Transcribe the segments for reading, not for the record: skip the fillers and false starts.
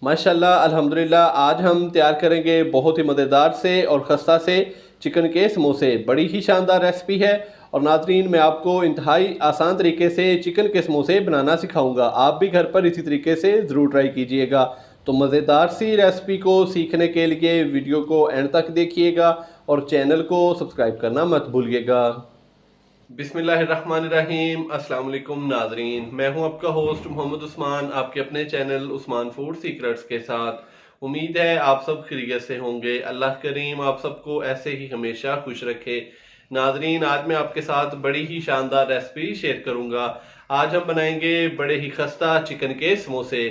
माशाल्लाह अल्हम्दुलिल्लाह। आज हम तैयार करेंगे बहुत ही मज़ेदार से और खस्ता से चिकन के समोसे। बड़ी ही शानदार रेसिपी है और नाज़रीन मैं आपको इंतहाई आसान तरीके से चिकन के समोसे बनाना सिखाऊंगा। आप भी घर पर इसी तरीके से ज़रूर ट्राई कीजिएगा। तो मज़ेदार सी रेसिपी को सीखने के लिए वीडियो को एंड तक देखिएगा और चैनल को सब्सक्राइब करना मत भूलिएगा। बिस्मिल्लाहिर्रहमानिर्रहीम। अस्सलाम वालेकुम नाजरीन, मैं हूं आपका होस्ट मोहम्मद उस्मान, आपके अपने चैनल उस्मान फूड सीक्रेट्स के साथ। उम्मीद है आप सब खैरियत से होंगे। अल्लाह करीम आप सबको ऐसे ही हमेशा खुश रखे। नाजरीन आज मैं आपके साथ बड़ी ही शानदार रेसिपी शेयर करूंगा। आज हम बनाएंगे बड़े ही खस्ता चिकन के समोसे।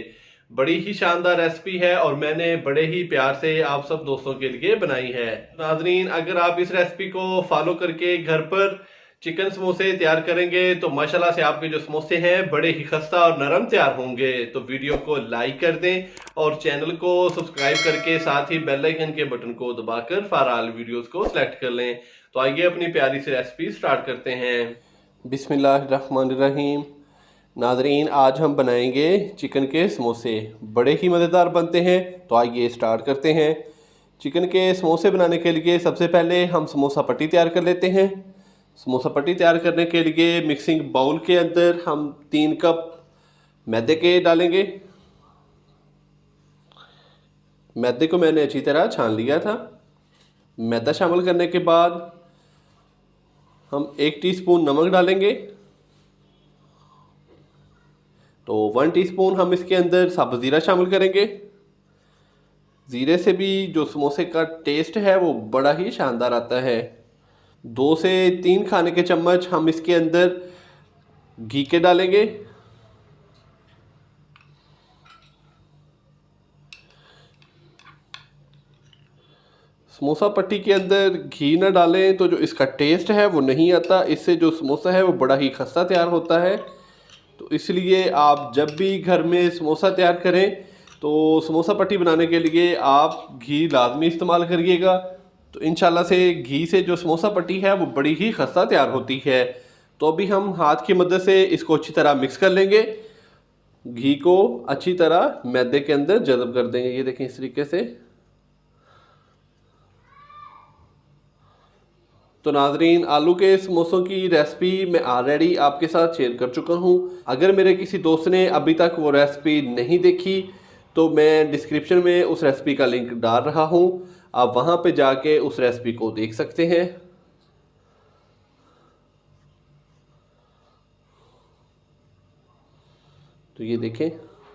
बड़ी ही शानदार रेसिपी है और मैंने बड़े ही प्यार से आप सब दोस्तों के लिए बनाई है। नाजरीन अगर आप इस रेसिपी को फॉलो करके घर पर चिकन समोसे तैयार करेंगे तो माशाल्लाह से आपके जो समोसे हैं बड़े ही खस्ता और नरम तैयार होंगे। तो वीडियो को लाइक कर दें और चैनल को सब्सक्राइब करके साथ ही बेल आइकन के बटन को दबाकर फॉर ऑल वीडियोस को सिलेक्ट कर लें। तो आइए अपनी प्यारी सी रेसिपी स्टार्ट करते हैं। बिस्मिल्लाहिर्रहमानिर्रहीम। नाजरीन आज हम बनाएंगे चिकन के समोसे। बड़े ही मज़ेदार बनते हैं। तो आइए स्टार्ट करते हैं। चिकन के समोसे बनाने के लिए सबसे पहले हम समोसा पट्टी तैयार कर लेते हैं। समोसा पट्टी तैयार करने के लिए मिक्सिंग बाउल के अंदर हम 3 कप मैदे के डालेंगे। मैदे को मैंने अच्छी तरह छान लिया था। मैदा शामिल करने के बाद हम 1 टीस्पून नमक डालेंगे। तो 1 टीस्पून हम इसके अंदर साबुत ज़ीरा शामिल करेंगे। ज़ीरे से भी जो समोसे का टेस्ट है वो बड़ा ही शानदार आता है। 2 से 3 खाने के चम्मच हम इसके अंदर घी के डालेंगे। समोसा पट्टी के अंदर घी ना डालें तो जो इसका टेस्ट है वो नहीं आता। इससे जो समोसा है वो बड़ा ही खस्ता तैयार होता है। तो इसलिए आप जब भी घर में समोसा तैयार करें तो समोसा पट्टी बनाने के लिए आप घी लाजमी इस्तेमाल करिएगा। तो इंशाल्लाह से घी से जो समोसा पट्टी है वो बड़ी ही खस्ता तैयार होती है। तो अभी हम हाथ की मदद से इसको अच्छी तरह मिक्स कर लेंगे। घी को अच्छी तरह मैदे के अंदर जज़ब कर देंगे। ये देखें इस तरीके से। तो नाजरीन आलू के समोसों की रेसिपी मैं ऑलरेडी आपके साथ शेयर कर चुका हूँ। अगर मेरे किसी दोस्त ने अभी तक वो रेसिपी नहीं देखी तो मैं डिस्क्रिप्शन में उस रेसिपी का लिंक डाल रहा हूँ। आप वहाँ पे जाके उस रेसिपी को देख सकते हैं। तो ये देखें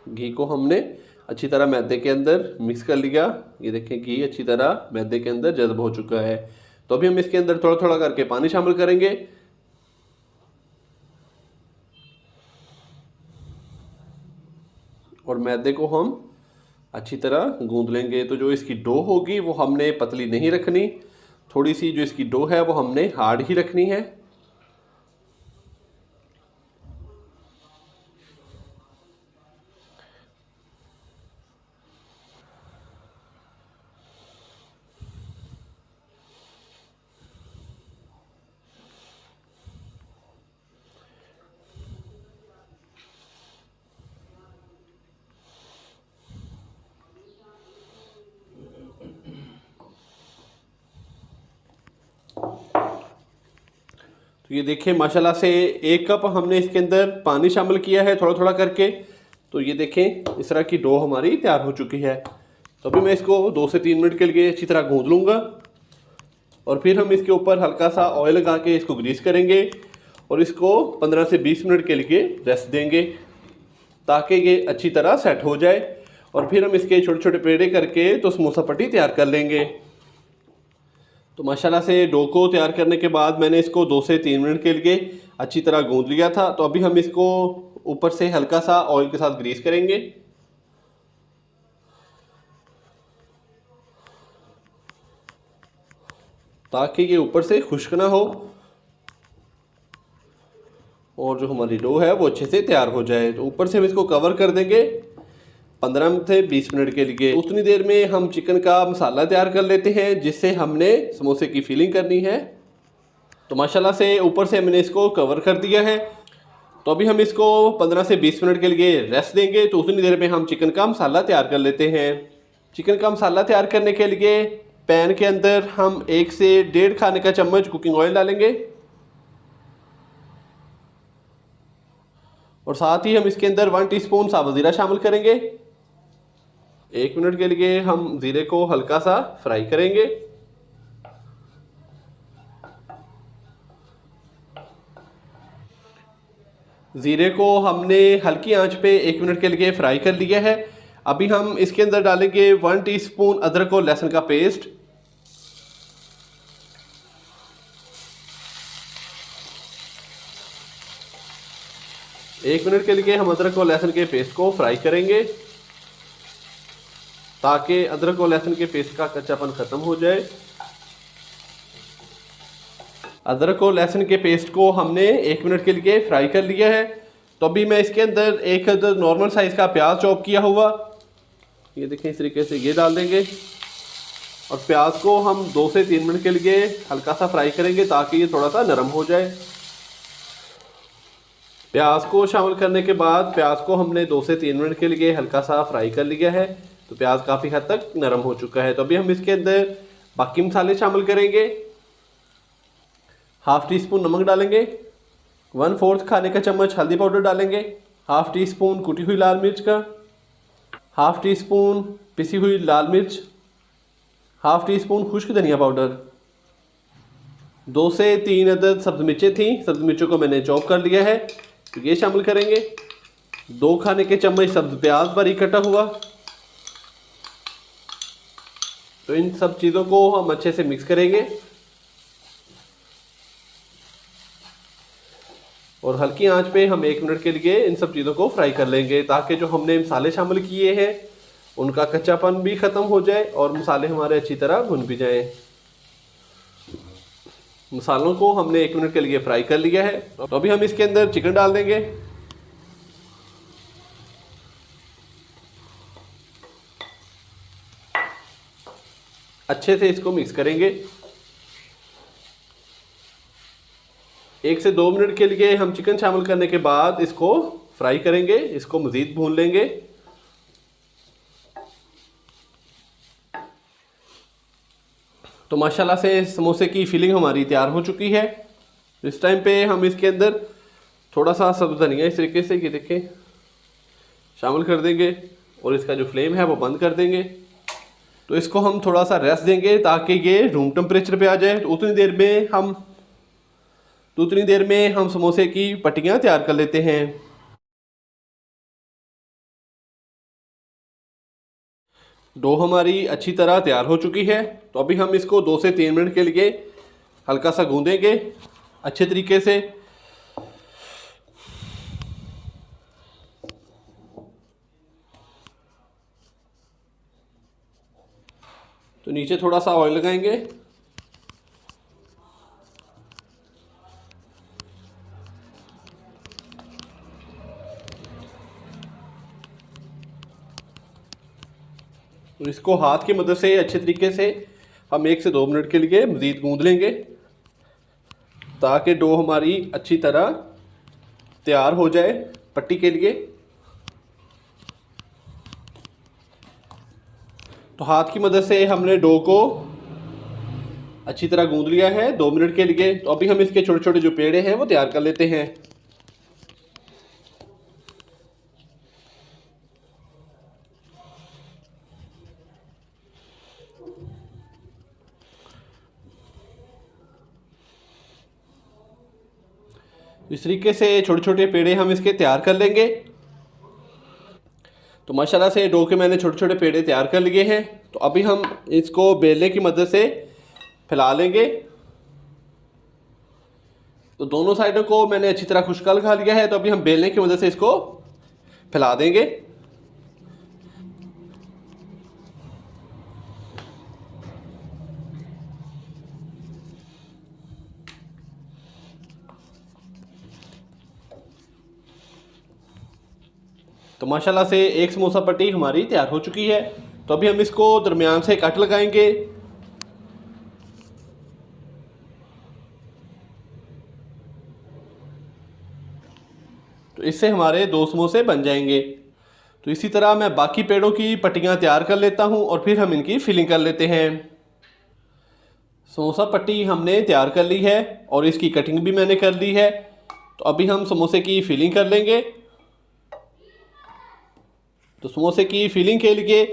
घी को हमने अच्छी तरह मैदे के अंदर मिक्स कर लिया। ये देखें घी अच्छी तरह मैदे के अंदर जज़ब हो चुका है। तो अभी हम इसके अंदर थोड़ा थोड़ा करके पानी शामिल करेंगे और मैदे को हम अच्छी तरह गूंद लेंगे। तो जो इसकी डो होगी वो हमने पतली नहीं रखनी, थोड़ी सी जो इसकी डो है वो हमने हार्ड ही रखनी है। तो ये देखिए माशाल्लाह से 1 कप हमने इसके अंदर पानी शामिल किया है थोड़ा थोड़ा करके। तो ये देखें इस तरह की डो हमारी तैयार हो चुकी है। तो अभी मैं इसको 2 से 3 मिनट के लिए अच्छी तरह गूंद लूँगा और फिर हम इसके ऊपर हल्का सा ऑयल लगा के इसको ग्रीस करेंगे और इसको 15 से 20 मिनट के लिए रेस्ट देंगे ताकि ये अच्छी तरह सेट हो जाए। और फिर हम इसके छोटे छोटे पेड़े करके तो समोसा पट्टी तैयार कर लेंगे। तो माशाल्लाह से डो को तैयार करने के बाद मैंने इसको 2 से 3 मिनट के लिए अच्छी तरह गूंद लिया था। तो अभी हम इसको ऊपर से हल्का सा ऑयल के साथ ग्रीस करेंगे ताकि ये ऊपर से खुश्क ना हो और जो हमारी डो है वो अच्छे से तैयार हो जाए। तो ऊपर से हम इसको कवर कर देंगे 15 से 20 मिनट के लिए। उतनी देर में हम चिकन का मसाला तैयार कर लेते हैं जिससे हमने समोसे की फिलिंग करनी है। तो माशाल्लाह से ऊपर से मैंने इसको कवर कर दिया है। तो अभी हम इसको 15 से 20 मिनट के लिए रेस्ट देंगे। तो उतनी देर में हम चिकन का मसाला तैयार कर लेते हैं। चिकन का मसाला तैयार करने के लिए पैन के अंदर हम 1 से 1.5 खाने का चम्मच कुकिंग ऑयल डालेंगे और साथ ही हम इसके अंदर 1 टीस्पून साबुत ज़ीरा शामिल करेंगे। 1 मिनट के लिए हम ज़ीरे को हल्का सा फ्राई करेंगे। ज़ीरे को हमने हल्की आंच पे 1 मिनट के लिए फ्राई कर लिया है। अभी हम इसके अंदर डालेंगे 1 टीस्पून अदरक और लहसुन का पेस्ट। एक मिनट के लिए हम अदरक और लहसुन के पेस्ट को फ्राई करेंगे ताकि अदरक और लहसुन के पेस्ट का कच्चापन खत्म हो जाए। अदरक और लहसुन के पेस्ट को हमने 1 मिनट के लिए फ्राई कर लिया है। तो अभी मैं इसके अंदर एक नॉर्मल साइज़ का प्याज चॉप किया हुआ, ये देखें इस तरीके से ये डाल देंगे और प्याज को हम 2 से 3 मिनट के लिए हल्का सा फ्राई करेंगे ताकि ये थोड़ा सा नरम हो जाए। प्याज को शामिल करने के बाद प्याज को हमने 2 से 3 मिनट के लिए हल्का सा फ्राई कर लिया है। तो प्याज काफ़ी हद तक नरम हो चुका है। तो अभी हम इसके अंदर बाकी मसाले शामिल करेंगे। हाफ टी स्पून नमक डालेंगे, 1/4 खाने का चम्मच हल्दी पाउडर डालेंगे, हाफ टी स्पून कुटी हुई लाल मिर्च का, हाफ टी स्पून पिसी हुई लाल मिर्च, हाफ टी स्पून खुश्क धनिया पाउडर, 2 से 3 अदद सब्ज़ मिर्चें थी, सब्ज़ मिर्चों को मैंने चॉप कर लिया है तो ये शामिल करेंगे। 2 खाने के चम्मच सब्ज़ प्याज बारीक कटा हुआ। तो इन सब चीज़ों को हम अच्छे से मिक्स करेंगे और हल्की आंच पे हम 1 मिनट के लिए इन सब चीज़ों को फ्राई कर लेंगे ताकि जो हमने मसाले शामिल किए हैं उनका कच्चापन भी ख़त्म हो जाए और मसाले हमारे अच्छी तरह भुन भी जाएं। मसालों को हमने 1 मिनट के लिए फ्राई कर लिया है। तो अभी हम इसके अंदर चिकन डाल देंगे। अच्छे से इसको मिक्स करेंगे। 1 से 2 मिनट के लिए हम चिकन शामिल करने के बाद इसको फ्राई करेंगे, इसको मज़ीद भून लेंगे। तो माशाल्लाह से समोसे की फिलिंग हमारी तैयार हो चुकी है। इस टाइम पे हम इसके अंदर थोड़ा सा सब्ज़ धनिया इस तरीके से ये देखें शामिल कर देंगे और इसका जो फ्लेम है वो बंद कर देंगे। तो इसको हम थोड़ा सा रेस्ट देंगे ताकि ये रूम टेम्परेचर पे आ जाए। तो उतनी देर में हम समोसे की पट्टियाँ तैयार कर लेते हैं। डो हमारी अच्छी तरह तैयार हो चुकी है। तो अभी हम इसको 2 से 3 मिनट के लिए हल्का सा गूंदेंगे अच्छे तरीके से। तो नीचे थोड़ा सा ऑयल लगाएंगे और इसको हाथ की मदद से अच्छे तरीके से हम 1 से 2 मिनट के लिए मज़ीद गूंद लेंगे ताकि डो हमारी अच्छी तरह तैयार हो जाए पट्टी के लिए। तो हाथ की मदद से हमने डो को अच्छी तरह गूंद लिया है 2 मिनट के लिए। तो अभी हम इसके छोटे छोटे जो पेड़े हैं वो तैयार कर लेते हैं। इस तरीके से छोटे छोटे पेड़े हम इसके तैयार कर लेंगे। तो माशाल्लाह से डो के मैंने छोटे छोटे पेड़े तैयार कर लिए हैं। तो अभी हम इसको बेलने की मदद से फैला लेंगे। तो दोनों साइडों को मैंने अच्छी तरह खुश्का लगा लिया है। तो अभी हम बेलने की मदद से इसको फैला देंगे। तो माशाल्लाह से एक समोसा पट्टी हमारी तैयार हो चुकी है। तो अभी हम इसको दरमियान से कट लगाएंगे। इससे हमारे 2 समोसे बन जाएंगे। तो इसी तरह मैं बाकी पेड़ों की पट्टियाँ तैयार कर लेता हूँ और फिर हम इनकी फिलिंग कर लेते हैं। समोसा पट्टी हमने तैयार कर ली है और इसकी कटिंग भी मैंने कर ली है। तो अभी हम समोसे की फिलिंग कर लेंगे। तो समोसे की फिलिंग के लिए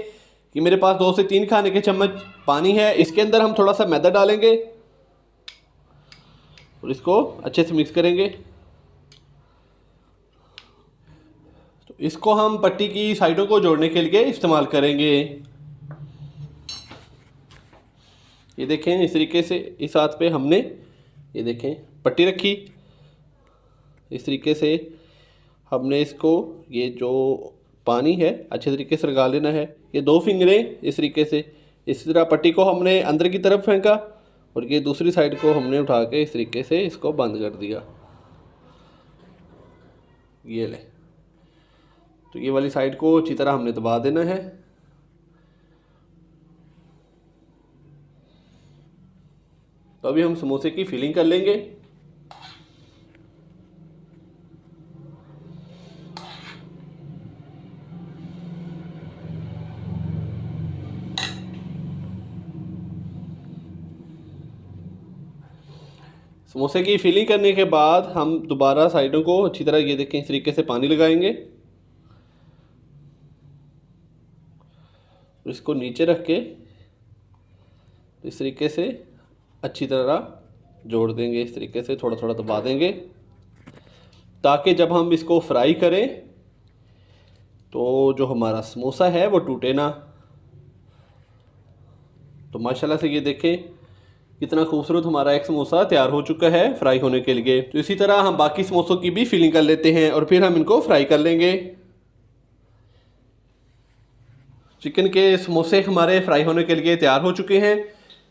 कि मेरे पास 2 से 3 खाने के चम्मच पानी है, इसके अंदर हम थोड़ा सा मैदा डालेंगे और इसको अच्छे से मिक्स करेंगे। तो इसको हम पट्टी की साइडों को जोड़ने के लिए इस्तेमाल करेंगे। ये देखें, इस तरीके से इस हाथ पे हमने ये देखें पट्टी रखी। इस तरीके से हमने इसको ये जो पानी है अच्छे तरीके से लगा लेना है। ये 2 फिंगरें इस तरीके से, इसी तरह पट्टी को हमने अंदर की तरफ फेंका और ये दूसरी साइड को हमने उठा के इस तरीके से इसको बंद कर दिया। ये ले, तो ये वाली साइड को अच्छी तरह हमने दबा देना है। तो अभी हम समोसे की फिलिंग कर लेंगे। समोसे की फिलिंग करने के बाद हम दोबारा साइडों को अच्छी तरह ये देखें इस तरीके से पानी लगाएंगे। इसको नीचे रख के इस तरीके से अच्छी तरह जोड़ देंगे। इस तरीके से थोड़ा थोड़ा दबा देंगे ताकि जब हम इसको फ्राई करें तो जो हमारा समोसा है वो टूटे ना। तो माशाल्लाह से ये देखें कितना खूबसूरत हमारा एक समोसा तैयार हो चुका है फ्राई होने के लिए। तो इसी तरह हम बाकी समोसों की भी फिलिंग कर लेते हैं और फिर हम इनको फ्राई कर लेंगे। चिकन के समोसे हमारे फ्राई होने के लिए तैयार हो चुके हैं।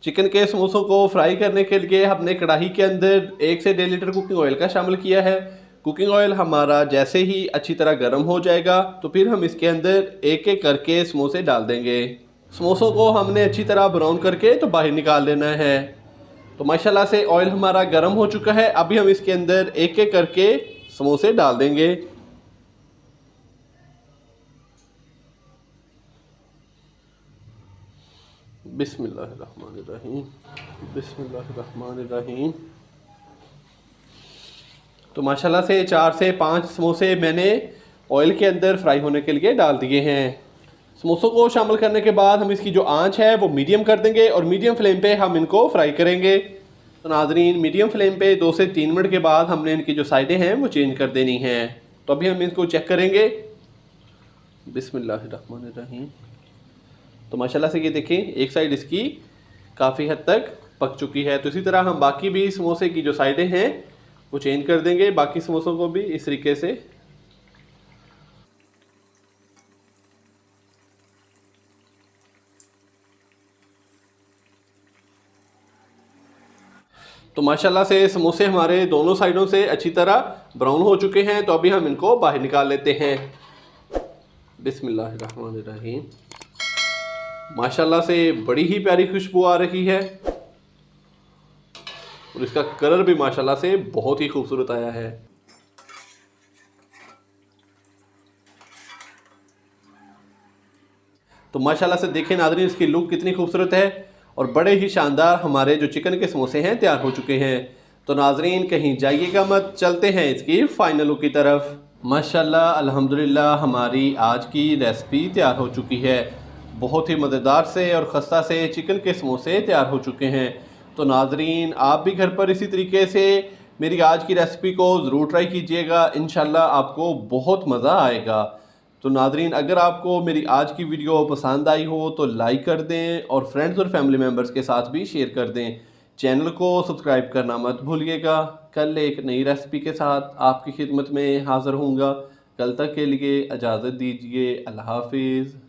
चिकन के समोसों को फ्राई करने के लिए हमने कढ़ाई के अंदर 1 से 1.5 लीटर कुकिंग ऑयल का शामिल किया है। कुकिंग ऑयल हमारा जैसे ही अच्छी तरह गर्म हो जाएगा तो फिर हम इसके अंदर एक एक करके समोसे डाल देंगे। समोसों को हमने अच्छी तरह ब्राउन करके तो बाहर निकाल लेना है। तो माशाल्लाह से ऑयल हमारा गर्म हो चुका है। अभी हम इसके अंदर एक एक करके समोसे डाल देंगे। बिस्मिल्लाहिर्रहमानिर्रहीम, बिस्मिल्लाहिर्रहमानिर्रहीम। तो माशाल्लाह से 4 से 5 समोसे मैंने ऑयल के अंदर फ्राई होने के लिए डाल दिए हैं। समोसों को शामिल करने के बाद हम इसकी जो आंच है वो मीडियम कर देंगे और मीडियम फ्लेम पे हम इनको फ्राई करेंगे। तो नाज़रीन, मीडियम फ्लेम पे 2 से 3 मिनट के बाद हमने इनकी जो साइडें हैं वो चेंज कर देनी हैं। तो अभी हम इनको चेक करेंगे। बिस्मिल्लाहिर्रहमानिर्रहीम। तो माशाल्लाह से ये देखें एक साइड इसकी काफ़ी हद तक पक चुकी है। तो इसी तरह हम बाकी भी समोसे की जो साइडें हैं वो चेंज कर देंगे। बाकी समोसों को भी इस तरीके से। तो माशाल्लाह से समोसे हमारे दोनों साइडों से अच्छी तरह ब्राउन हो चुके हैं। तो अभी हम इनको बाहर निकाल लेते हैं। बिस्मिल्लाहिर्रहमानिर्रहीम। माशाल्लाह से बड़ी ही प्यारी खुशबू आ रही है और इसका कलर भी माशाल्लाह से बहुत ही खूबसूरत आया है। तो माशाल्लाह से देखें नाज़रीन, इसकी लुक कितनी खूबसूरत है और बड़े ही शानदार हमारे जो चिकन के समोसे हैं तैयार हो चुके हैं। तो नाज़रीन कहीं जाइएगा मत, चलते हैं इसकी फाइनल लुक की तरफ। माशाल्लाह अल्हम्दुलिल्लाह हमारी आज की रेसिपी तैयार हो चुकी है। बहुत ही मज़ेदार से और खस्ता से चिकन के समोसे तैयार हो चुके हैं। तो नाज़रीन आप भी घर पर इसी तरीके से मेरी आज की रेसिपी को ज़रूर ट्राई कीजिएगा। इंशाल्लाह आपको बहुत मज़ा आएगा। तो नाज़रीन अगर आपको मेरी आज की वीडियो पसंद आई हो तो लाइक कर दें और फ्रेंड्स और फैमिली मेम्बर्स के साथ भी शेयर कर दें। चैनल को सब्सक्राइब करना मत भूलिएगा। कल एक नई रेसिपी के साथ आपकी खिदमत में हाज़िर होऊंगा। कल तक के लिए इजाज़त दीजिए। अल्लाह हाफिज़।